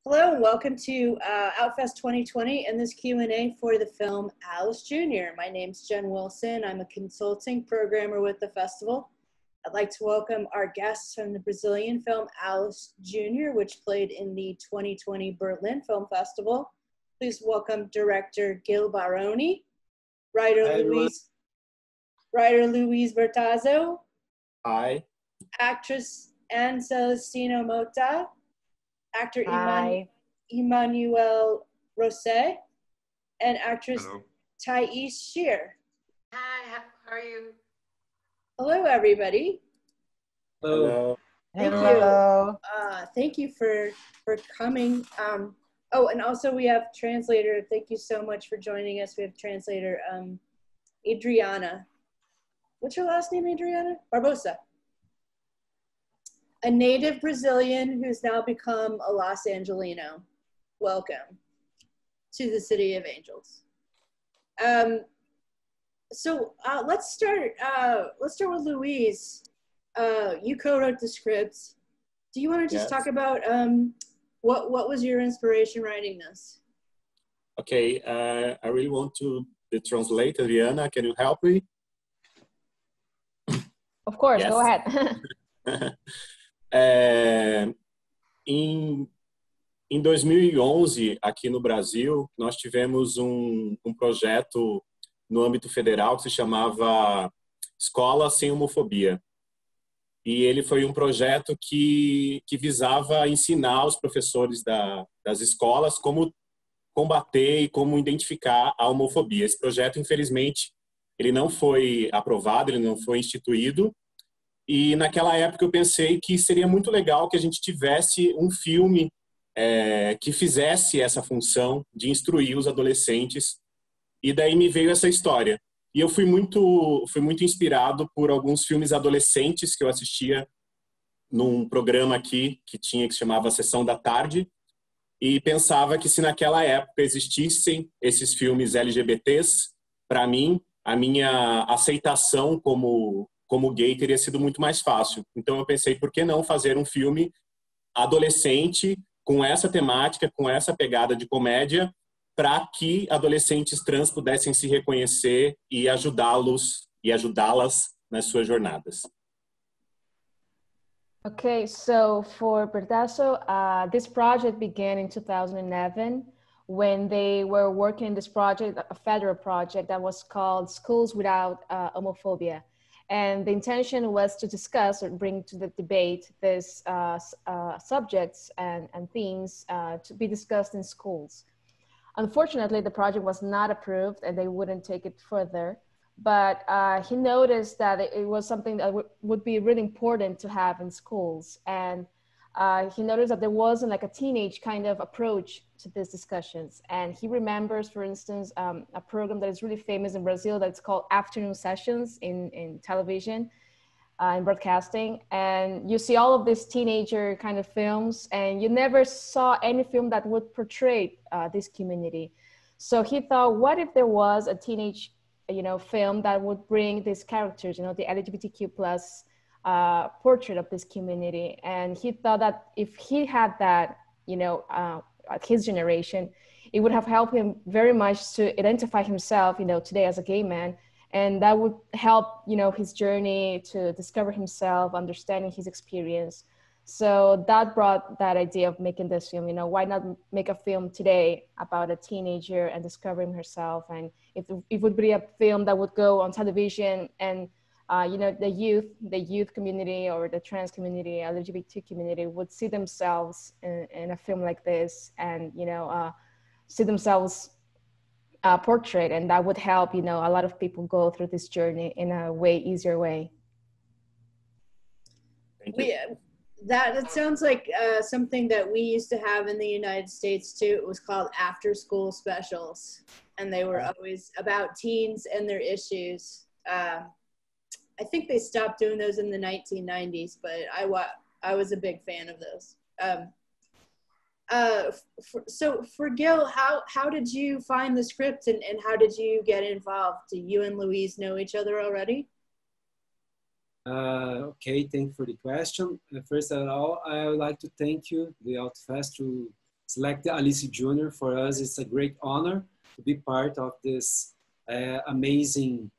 Hello and welcome to Outfest 2020 and this Q&A for the film Alice Jr. My name's Jen Wilson. I'm a consulting programmer with the festival. I'd like to welcome our guests from the Brazilian film Alice Jr., which played in the 2020 Berlin Film Festival. Please welcome director Gil Baroni, writer Luis Bertazzo. Hi. Actress Anne Celestino Mota, actor Emmanuel Rosset, and actress Thais Shear. Hi, how are you? Hello, everybody. Hello. Thank Hello. you. Thank you for coming. Oh, and also we have translator. Thank you so much for joining us. We have translator Adriana. What's your last name, Adriana? Barbosa. A native Brazilian who's now become a Los Angelino. Welcome to the City of Angels. So let's start with Luis. You co-wrote the script. Do you want to just talk about what was your inspiration writing this? Okay, I really want to translate. Adriana, can you help me? Of course, Yes. Go ahead. Em 2011, aqui no Brasil, nós tivemos um projeto no âmbito federal que se chamava Escola Sem Homofobia. E ele foi um projeto que visava ensinar os professores das escolas como combater e como identificar a homofobia. Esse projeto, infelizmente, ele não foi aprovado, ele não foi instituído. E naquela época eu pensei que seria muito legal que a gente tivesse um filme que fizesse essa função de instruir os adolescentes. E daí me veio essa história. E eu fui muito inspirado por alguns filmes adolescentes que eu assistia num programa aqui que se chamava Sessão da Tarde. E pensava que se naquela época existissem esses filmes LGBTs, para mim, a minha aceitação como gay teria sido muito mais fácil. Então eu pensei, por que não fazer um filme adolescente com essa temática, com essa pegada de comédia, para que adolescentes trans pudessem se reconhecer e ajudá-los e ajudá-las nas suas jornadas. Okay, so for Bertasso, this project began in 2011 when they were working in this project, a federal project that was called Schools Without Homophobia. And the intention was to discuss or bring to the debate these subjects and themes to be discussed in schools. Unfortunately, the project was not approved and they wouldn't take it further. But he noticed that it was something that would be really important to have in schools. And he noticed that there wasn't like a teenage kind of approach to these discussions. And he remembers, for instance, a program that is really famous in Brazil that's called Afternoon Sessions in television, in broadcasting. And you see all of these teenager kind of films, and you never saw any film that would portray this community. So he thought, what if there was a teenage, film that would bring these characters, the LGBTQ plus portrait of this community. And he thought that if he had that, at his generation, it would have helped him very much to identify himself, today as a gay man. And that would help, his journey to discover himself, understanding his experience. So that brought that idea of making this film, why not make a film today about a teenager and discovering herself? And if it would be a film that would go on television and the youth community or the trans community, LGBT community would see themselves in a film like this and, see themselves portrayed, and that would help, a lot of people go through this journey in a way easier way. Thank you. That sounds like something that we used to have in the United States too. It was called after school specials, and they were always about teens and their issues. I think they stopped doing those in the 1990s, but I was a big fan of those. So for Gil, how did you find the script and how did you get involved? Do you and Luis know each other already? Okay, thank you for the question. First of all, I would like to thank you, the Outfest, to selected Alice Jr. For us, it's a great honor to be part of this amazing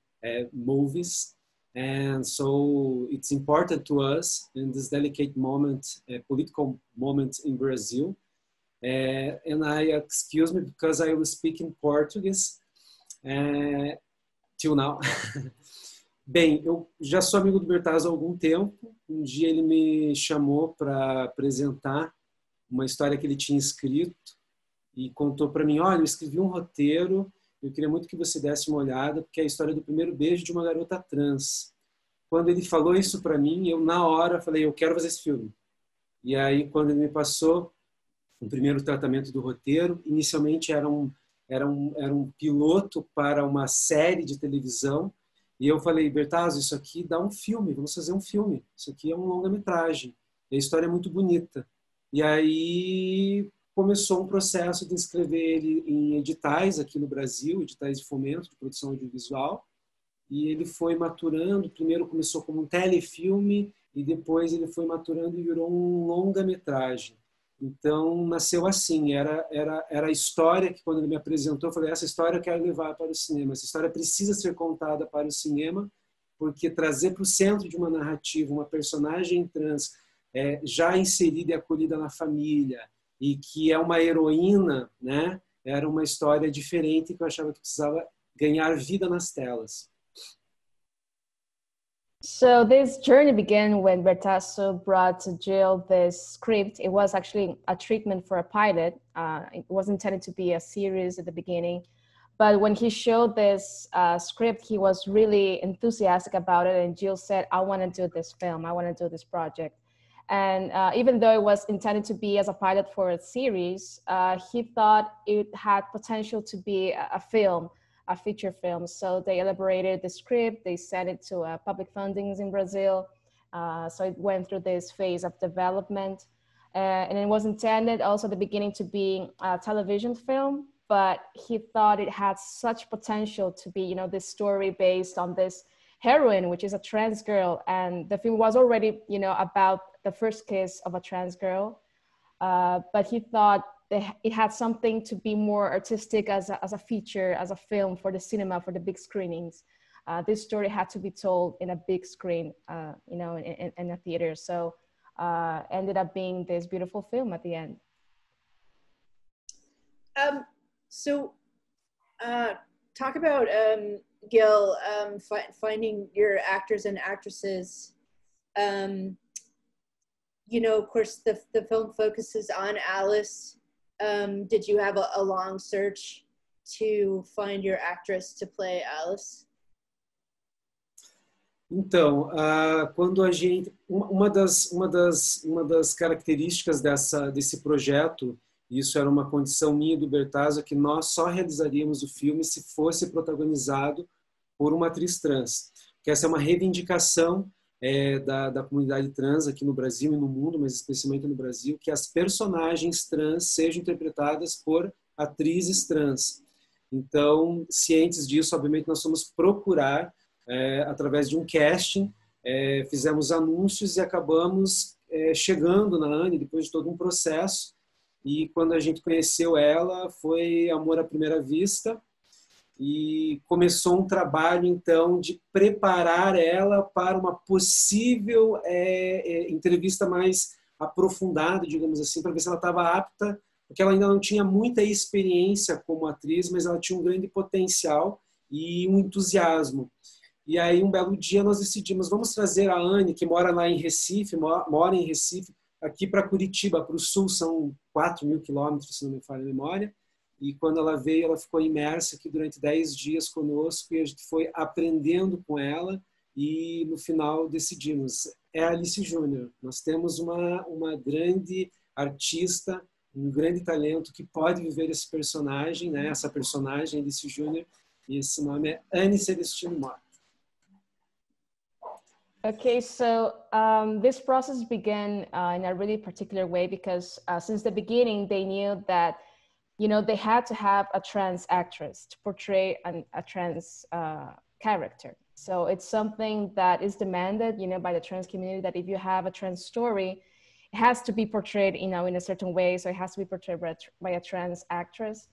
movies. And so it's important to us in this delicate moment, political moment in Brazil. And I excuse me because I will speak in Portuguese till now. Bem, eu já sou amigo do Bertazzo há algum tempo. Um dia ele me chamou para apresentar uma história que ele tinha escrito e contou para mim, olha, eu escrevi um roteiro, eu queria muito que você desse uma olhada, porque é a história do primeiro beijo de uma garota trans. Quando ele falou isso para mim, eu na hora falei, eu quero fazer esse filme. E aí, quando ele me passou o primeiro tratamento do roteiro, inicialmente era um piloto para uma série de televisão, e eu falei, Bertazzo, isso aqui dá um filme, vamos fazer um filme. Isso aqui é um longa-metragem. E a história é muito bonita. E aí começou um processo de inscrever ele em editais aqui no Brasil, editais de fomento de produção audiovisual. E ele foi maturando. Primeiro começou como um telefilme e depois ele foi maturando e virou um longa-metragem. Então, nasceu assim, era a história que quando ele me apresentou, eu falei, essa história eu quero levar para o cinema, essa história precisa ser contada para o cinema, porque trazer para o centro de uma narrativa uma personagem trans já inserida e acolhida na família, e que é uma heroína, né? Era uma história diferente que eu achava que precisava ganhar vida nas telas. So this journey began when Bertasso brought to Jill this script. It was actually a treatment for a pilot. It was intended to be a series at the beginning. But when he showed this script, he was really enthusiastic about it. And Jill said, I want to do this film. I want to do this project. And even though it was intended to be as a pilot for a series, he thought it had potential to be a film, a feature film. So they elaborated the script, they sent it to public fundings in Brazil. So it went through this phase of development. And it was intended also at the beginning to be a television film, but he thought it had such potential to be, you know, this story based on this heroine, which is a trans girl. And the film was already, you know, about the first kiss of a trans girl. But he thought it had something to be more artistic as a feature, as a film for the cinema, for the big screenings. This story had to be told in a big screen, you know, in a theater. So ended up being this beautiful film at the end. Talk about, Gil, finding your actors and actresses. You know, of course, the film focuses on Alice. Did you have a long search to find your actress to play Alice? Então, quando a gente, uma das características desse projeto, isso era uma condição minha do Bertazzo, que nós só realizaríamos o filme se fosse protagonizado por uma atriz trans. Que essa é uma reivindicação da comunidade trans aqui no Brasil e no mundo, mas especialmente no Brasil, que as personagens trans sejam interpretadas por atrizes trans. Então, cientes disso, obviamente, nós fomos procurar, através de um casting, fizemos anúncios e acabamos chegando na Anne, depois de todo um processo. E quando a gente conheceu ela, foi amor à primeira vista. E começou um trabalho, então, de preparar ela para uma possível entrevista mais aprofundada, digamos assim, para ver se ela estava apta, porque ela ainda não tinha muita experiência como atriz, mas ela tinha um grande potencial e um entusiasmo. E aí, um belo dia, nós decidimos, vamos trazer a Anne, que mora lá em Recife, mora em Recife, aqui para Curitiba, para o sul, são 4.000 quilômetros, se não me falha a memória. E quando ela veio, ela ficou imersa aqui durante 10 dias conosco e a gente foi aprendendo com ela e no final decidimos, é a Alice Júnior. Nós temos uma grande artista, um grande talento que pode viver esse personagem, né? Essa personagem, Alice Júnior, e esse nome é Anne Celestino Mota. Okay, so this process began in a really particular way because since the beginning, they knew that, you know, they had to have a trans actress to portray a trans character. So it's something that is demanded, you know, by the trans community, that if you have a trans story, it has to be portrayed, you know, in a certain way. So it has to be portrayed by a trans actress.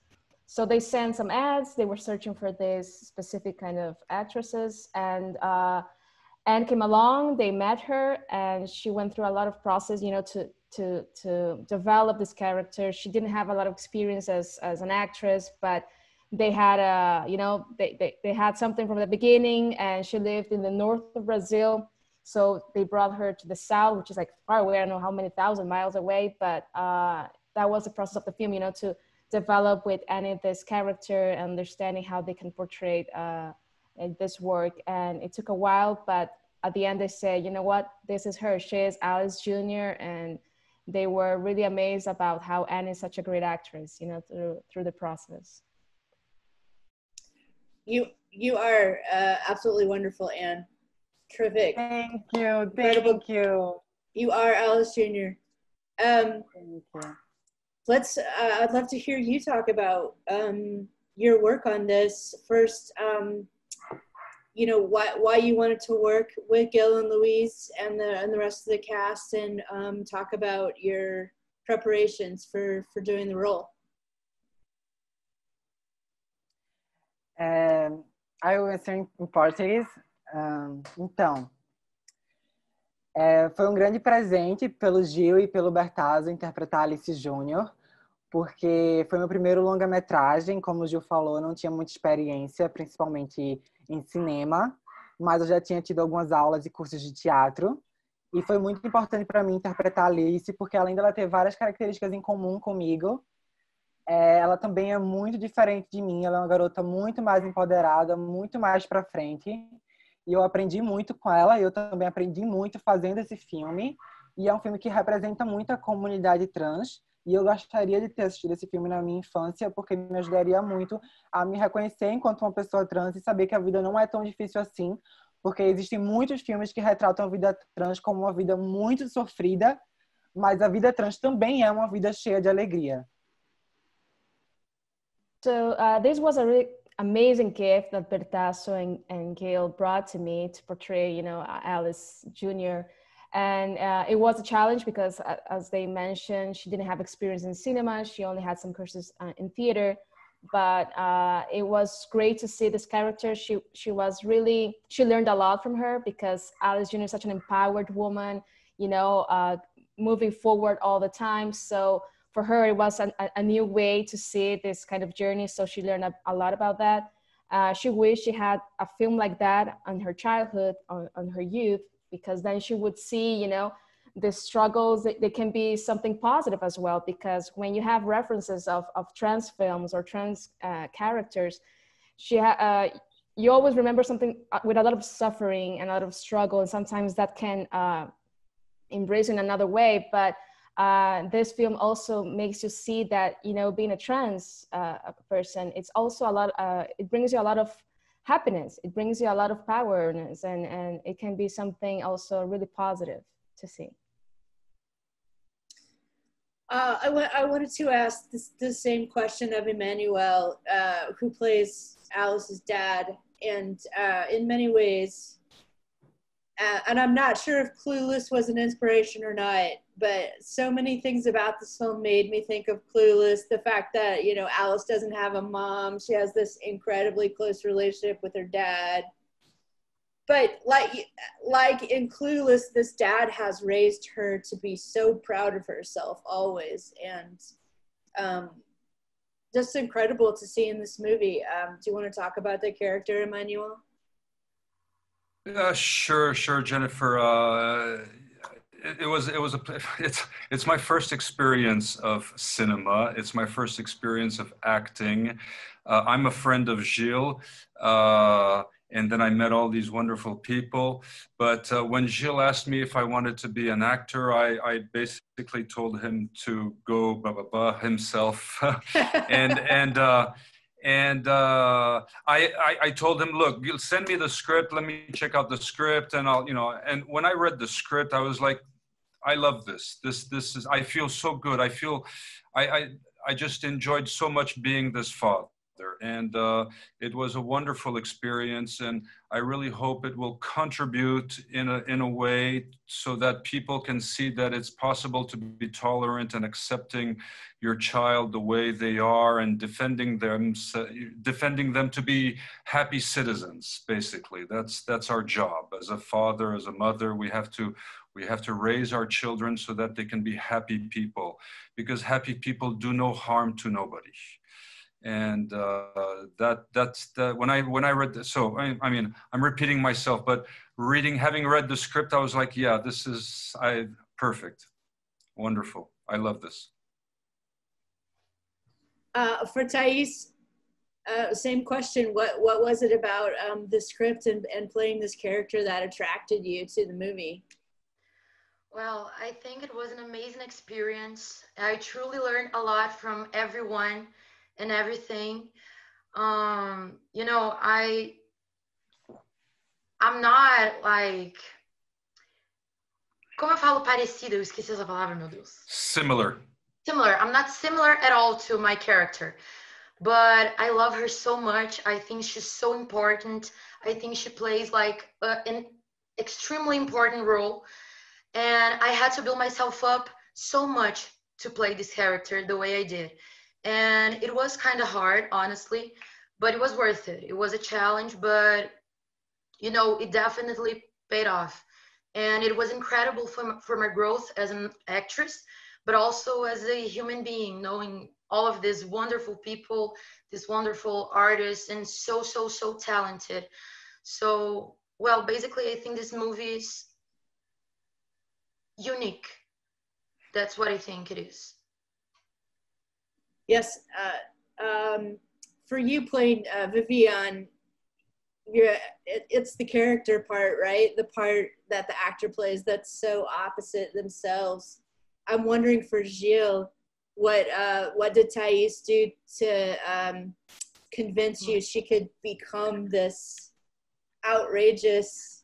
So they sent some ads. They were searching for this specific kind of actresses, and Anne came along. They met her, and she went through a lot of process, you know, to develop this character. She didn't have a lot of experience as an actress, but they had you know, they had something from the beginning, and she lived in the north of Brazil. So they brought her to the south, which is like far away. I don't know how many thousand miles away, but that was the process of the film, you know, to develop with Annie this character, understanding how they can portray this work. And it took a while, but at the end they said, you know what, this is her. She is Alice Jr. And they were really amazed about how Annie is such a great actress, you know, through the process. You are absolutely wonderful, Anne. Terrific. Thank you. Incredible. Thank you. You are Alice Jr. Thank you. I'd love to hear you talk about your work on this. First, you know, why you wanted to work with Gil and Louise and the rest of the cast, and talk about your preparations for doing the role. I will answer em português. Então, foi um grande presente pelo Gil e pelo Bertazzo interpretar Alice Júnior, porque foi meu primeiro longa-metragem. Como o Gil falou, eu não tinha muita experiência, principalmente em cinema, mas eu já tinha tido algumas aulas e cursos de teatro, e foi muito importante para mim interpretar Alice, porque além dela ter várias características em comum comigo, ela também é muito diferente de mim. Ela é uma garota muito mais empoderada, muito mais para frente, e eu aprendi muito com ela. Eu também aprendi muito fazendo esse filme, e é um filme que representa muito a comunidade trans, e eu gostaria de ter assistido esse filme na minha infância, porque me ajudaria muito a me reconhecer enquanto uma pessoa trans e saber que a vida não é tão difícil assim, porque existem muitos filmes que retratam a vida trans como uma vida muito sofrida, mas a vida trans também é uma vida cheia de alegria. So this was a really amazing gift that Bertazzo and Gail brought to me to portray, you know, Alice Jr. And it was a challenge because, as they mentioned, she didn't have experience in cinema. She only had some courses in theater. But it was great to see this character. She learned a lot from her, because Alice Jr. is such an empowered woman, you know, moving forward all the time. So for her, it was a new way to see this kind of journey. So she learned a lot about that. She wished she had a film like that on her childhood, on her youth, because then she would see, you know, the struggles. They can be something positive as well, because when you have references of trans films or trans characters, you always remember something with a lot of suffering and a lot of struggle, and sometimes that can embrace in another way. But this film also makes you see that, you know, being a trans person, it's also a lot, it brings you a lot of happiness, it brings you a lot of powerness, and it can be something also really positive to see. I wanted to ask the same question of Emmanuel, who plays Alice's dad, and in many ways, and I'm not sure if Clueless was an inspiration or not, but so many things about this film made me think of Clueless. The fact that, you know, Alice doesn't have a mom. She has this incredibly close relationship with her dad. But like in Clueless, this dad has raised her to be so proud of herself always. And just incredible to see in this movie. Do you want to talk about the character, Emmanuel? Sure, Jennifer. It's my first experience of cinema. It's my first experience of acting. I'm a friend of Gilles, and then I met all these wonderful people. But when Gilles asked me if I wanted to be an actor, I basically told him to go himself, and I told him, look, you'll send me the script. Let me check out the script, and I'll, you know. And when I read the script, I was like, I love this. This is. I feel so good. I just enjoyed so much being this father. And it was a wonderful experience, and I really hope it will contribute in a way so that people can see that it's possible to be tolerant and accepting your child the way they are, and defending them to be happy citizens. Basically, that's our job as a father, as a mother. We have to raise our children so that they can be happy people, because happy people do no harm to nobody. And that's when I read this. So I mean, I'm repeating myself, but having read the script, I was like, yeah, this is perfect, wonderful. I love this. For Thais, same question. What was it about the script and playing this character that attracted you to the movie? Well, I think it was an amazing experience. I truly learned a lot from everyone and everything. You know, I'm not like... Como eu falo parecido? Eu esqueci essa palavra, meu Deus. Similar. Similar. I'm not similar at all to my character, but I love her so much. I think she's so important. I think she plays like an extremely important role. And I had to build myself up so much to play this character the way I did. And it was kind of hard, honestly, but it was worth it. It was a challenge, but, you know, it definitely paid off. And it was incredible for my growth as an actress, but also as a human being, knowing all of these wonderful people, these wonderful artists, and so talented. So, well, basically, I think this movie is unique. That's what I think it is. Yes. For you playing Viviane, it's the character part, right? The part that the actor plays that's so opposite themselves. I'm wondering for Gilles, what did Thais do to convince you she could become this outrageous?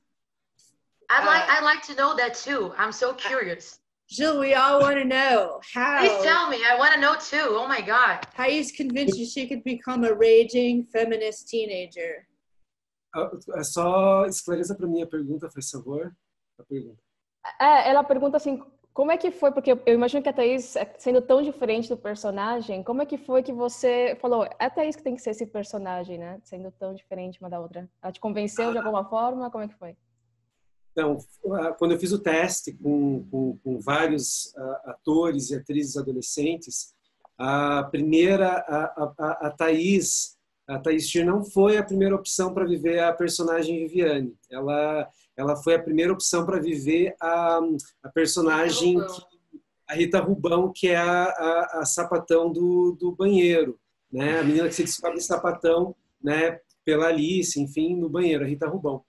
I'd like to know that too. I'm so curious. Gilles, we all want to know how. Please tell me. I want to know too. Oh my God. Thais convinced you she could become a raging feminist teenager. Só esclareça para mim a pergunta, por favor. A pergunta. Ela pergunta assim, como é que foi, porque eu imagino que a Thais, sendo tão diferente do personagem, como é que foi que você falou, é a Thais que tem que ser esse personagem, né? Sendo tão diferente uma da outra. Ela te convenceu de alguma forma? Como é que foi? Então, quando eu fiz o teste com vários atores e atrizes adolescentes, a primeira, a Thais não foi a primeira opção para viver a personagem Viviane. Ela foi a primeira opção para viver a personagem, a Rita Rubão, que é a sapatão do banheiro, né? A menina que se descobre sapatão, né? Pela Alice, enfim, no banheiro, a Rita Rubão.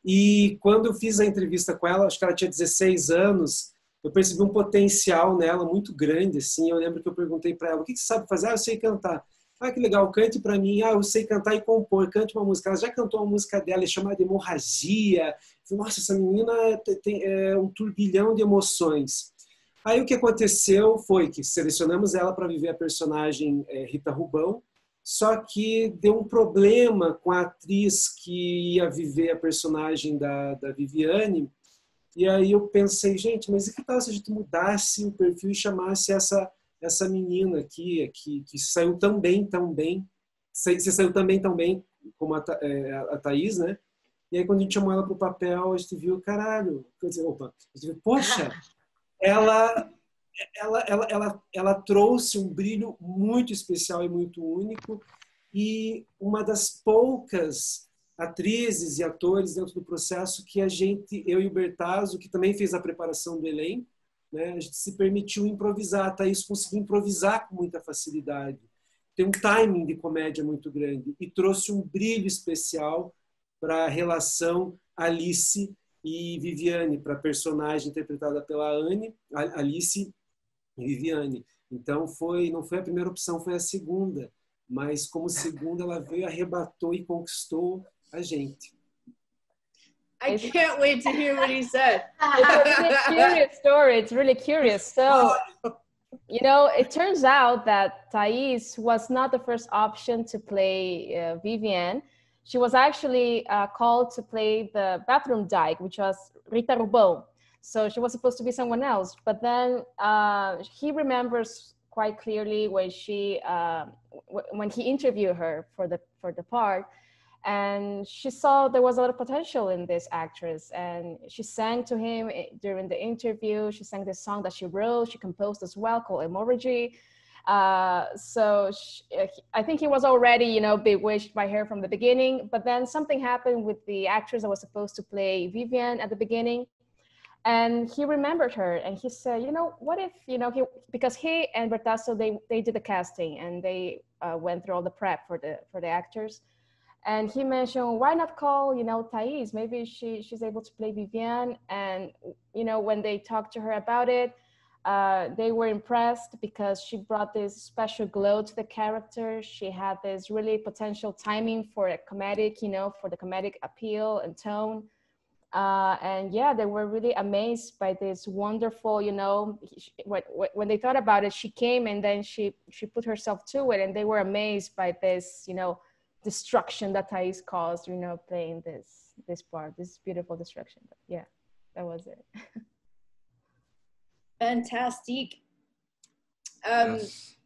E quando eu fiz a entrevista com ela, acho que ela tinha 16 anos, eu percebi um potencial nela muito grande, assim. Eu lembro que eu perguntei para ela, o que você sabe fazer? Eu sei cantar. Que legal, cante para mim. Eu sei cantar e compor, cante uma música. Ela já cantou uma música dela, chamada Hemorragia. Nossa, essa menina tem um turbilhão de emoções. Aí o que aconteceu foi que selecionamos ela para viver a personagem Rita Rubão, só que deu um problema com a atriz que ia viver a personagem da Viviane. E aí eu pensei, gente, mas e que tal se a gente mudasse o perfil e chamasse essa menina aqui, que saiu tão bem, você saiu também tão bem como a Thais, né? E aí quando a gente chamou ela para o papel, a gente viu, caralho, a gente viu, poxa, ela trouxe um brilho muito especial e muito único, e uma das poucas atrizes e atores dentro do processo que eu e o Bertazzo, que também fez a preparação do elenco, né, a gente se permitiu improvisar. A Thais conseguiu improvisar com muita facilidade. Tem um timing de comédia muito grande e trouxe um brilho especial para a relação Alice e Viviane, para a personagem interpretada pela Anne, Alice e Viviane. Então não foi a primeira opção, foi a segunda. Mas como segunda ela veio, arrebatou e conquistou a gente. I can't wait to hear what he said. It's a really curious story. It's really curious. So you know, it turns out that Thais was not the first option to play Vivienne. She was actually called to play the bathroom dyke, which was Rita Rubão. So she was supposed to be someone else. But then he remembers quite clearly when when he interviewed her for the part, and she saw there was a lot of potential in this actress, and she sang to him during the interview. She sang this song that she wrote, she composed as well, called Emoji. I think he was already, you know, bewitched by her from the beginning, but then something happened with the actress that was supposed to play Vivienne at the beginning, and he remembered her, and he said, you know, what if, you know, because he and Bertasso, they did the casting, and they went through all the prep for the actors. And he mentioned, why not call, you know, Thais? Maybe she's able to play Vivienne. And, you know, when they talked to her about it, they were impressed because she brought this special glow to the character. She had this really potential timing for a comedic, you know, for the comedic appeal and tone. And yeah, they were really amazed by this wonderful, you know, when they thought about it, she came and then she put herself to it, and they were amazed by this, you know, destruction that Thais caused, you know, playing this part, this beautiful destruction. But yeah, that was it. Fantastic. Yes.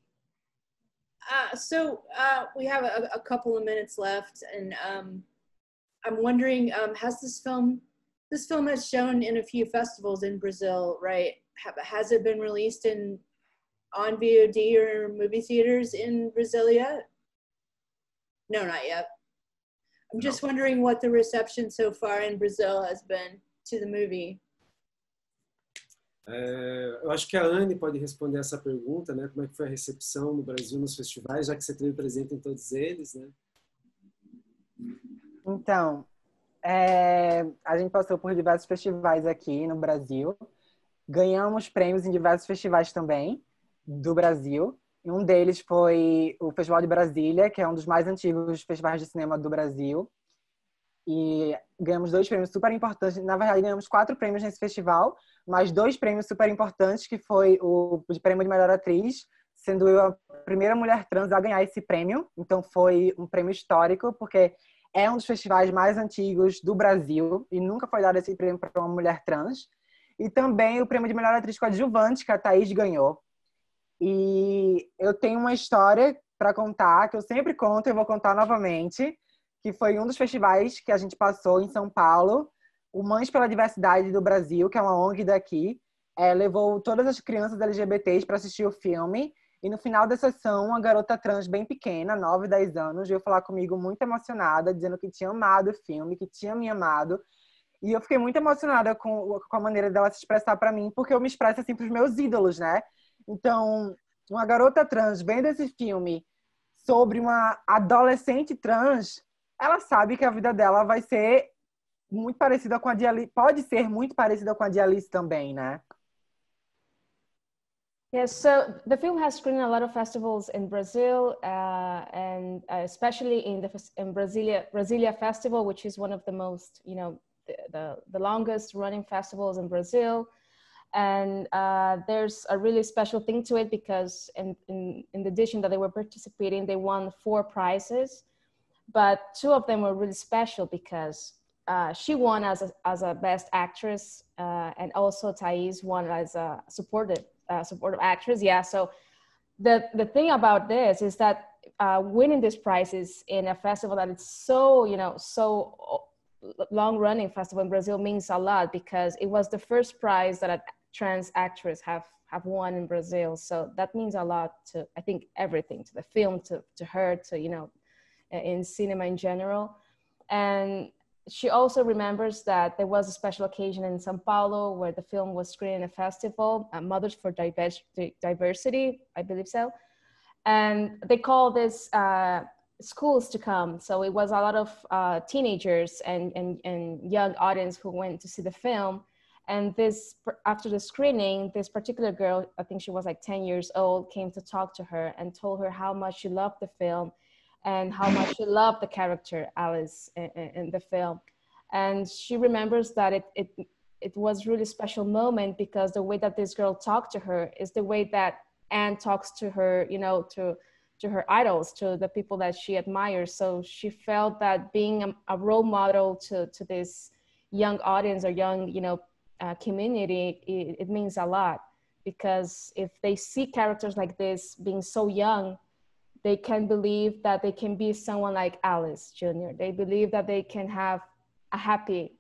So we have a couple of minutes left, and I'm wondering, has this film has shown in a few festivals in Brazil, right? Has it been released on VOD or movie theaters in Brazil yet? No, not yet. I'm just wondering what the reception so far in Brazil has been to the movie. Eu acho que a Anne pode responder essa pergunta, né? Como é que foi a recepção no Brasil nos festivais, já que você esteve presente em todos eles, né? Então, a gente passou por diversos festivais aqui no Brasil. Ganhamos prêmios em diversos festivais também do Brasil. E um deles foi o Festival de Brasília, que é um dos mais antigos festivais de cinema do Brasil. E ganhamos 2 prêmios super importantes. Na verdade, ganhamos 4 prêmios nesse festival, mas 2 prêmios super importantes, que foi o de prêmio de melhor atriz, sendo eu a primeira mulher trans a ganhar esse prêmio. Então foi um prêmio histórico, porque é um dos festivais mais antigos do Brasil e nunca foi dado esse prêmio para uma mulher trans. E também o prêmio de melhor atriz coadjuvante, que a Thaís ganhou. E eu tenho uma história para contar, que eu sempre conto e vou contar novamente, que foi um dos festivais que a gente passou em São Paulo. O Mães pela Diversidade do Brasil, que é uma ONG daqui, levou todas as crianças LGBTs para assistir o filme. E no final da sessão, uma garota trans bem pequena, 9, 10 anos, veio falar comigo muito emocionada, dizendo que tinha amado o filme, que tinha me amado. E eu fiquei muito emocionada com a maneira dela se expressar para mim, porque eu me expresso assim para os meus ídolos, né? Então, uma garota trans vendo esse filme sobre uma adolescente trans, ela sabe que a vida dela vai ser muito parecida com a de Alice, pode ser muito parecida com a de Alice também, né? Yes, so the film has screened a lot of festivals in Brazil, and especially in Brasilia Festival, which is one of the most, you know, the longest running festivals in Brazil. And there's a really special thing to it because in the edition that they were participating, they won 4 prizes, but 2 of them were really special because she won as a best actress, and also Thais won as a supportive actress. Yeah, so the thing about this is that winning these prizes in a festival that is so, you know, so long running festival in Brazil means a lot, because it was the first prize that a trans actress have won in Brazil. So that means a lot to, I think, everything, to the film, to her, to, you know, in cinema in general. And she also remembers that there was a special occasion in São Paulo where the film was screened in a festival, Mothers for Diversity, I believe so. And they call this schools to come. So it was a lot of teenagers and young audience who went to see the film. And this, after the screening, this particular girl, I think she was like 10 years old, came to talk to her and told her how much she loved the film and how much she loved the character Alice in the film. And she remembers that it was really special moment because the way that this girl talked to her is the way that Anne talks to her, to her idols, to the people that she admires. So she felt that being a role model to this young audience or young, community, it means a lot, because if they see characters like this being so young, they can believe that they can be someone like Alice Jr. They believe that they can have a happy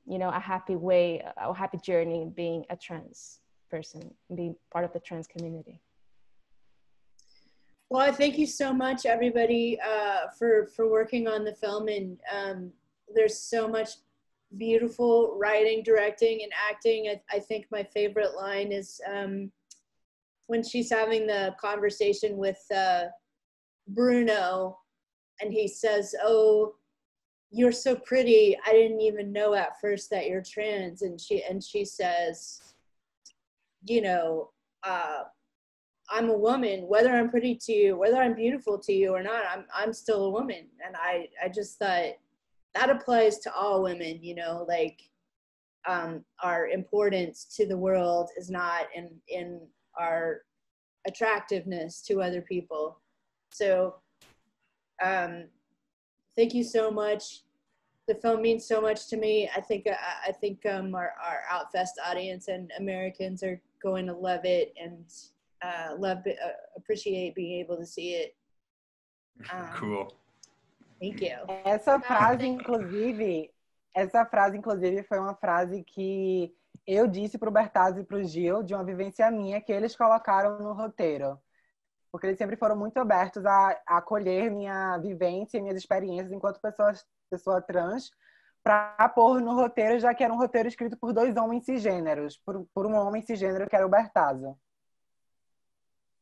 way, a happy journey in being a trans person, being part of the trans community. Well, thank you so much, everybody, for working on the film. And there's so much beautiful writing, directing, and acting. I think my favorite line is when she's having the conversation with Bruno, and he says, "Oh, you're so pretty. I didn't even know at first that you're trans." And she says, I'm a woman, whether I'm pretty to you, whether I'm beautiful to you or not, I'm still a woman. And I just thought that applies to all women, our importance to the world is not in our attractiveness to other people. So thank you so much. The film means so much to me. I think our Outfest audience and Americans are going to love it and appreciate being able to see it. Cool. Thank you. Essa frase, inclusive, foi uma frase que eu disse para o Bertazzo e para o Gil, de uma vivência minha, que eles colocaram no roteiro. Porque eles sempre foram muito abertos a acolher minha vivência e minhas experiências enquanto pessoa trans, para pôr no roteiro, já que era um roteiro escrito por dois homens cisgêneros, por um homem cisgênero que era o Bertazzo.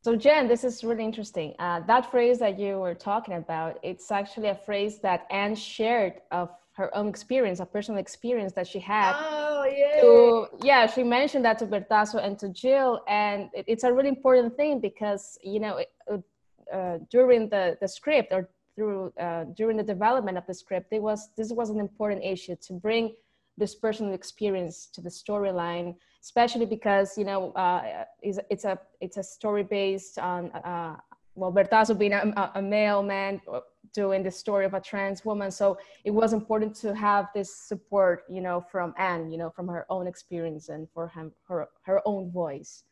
So Jen, this is really interesting. That phrase that you were talking about, it's actually a phrase that Anne shared of her own experience, a personal experience that she had. Oh, yeah. She mentioned that to Bertazzo and to Jill, and it's a really important thing because, during the script or during the development of the script, this was an important issue to bring this personal experience to the storyline, especially because it's a story based on Bertazzo being a male man doing the story of a trans woman, so it was important to have this support from Anne, from her own experience and for her own voice.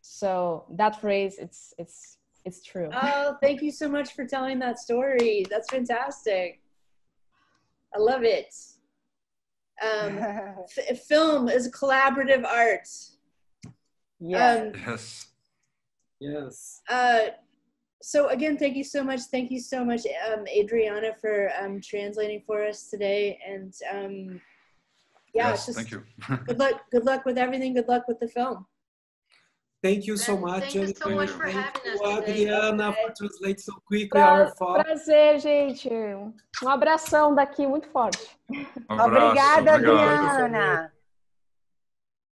So that phrase, it's true. Oh, thank you so much for telling that story. That's fantastic. I love it. Film is a collaborative art. Yes. Yes. So again, thank you so much, Adriana, for translating for us today. And yes, thank you. Good luck with everything. Good luck with the film. Thank you so much. Thank you so much for having us today. Adriana, for translating so quickly our thoughts. Prazer, gente. Um abração daqui muito forte. Um abraço, Obrigada, obrigado. Adriana.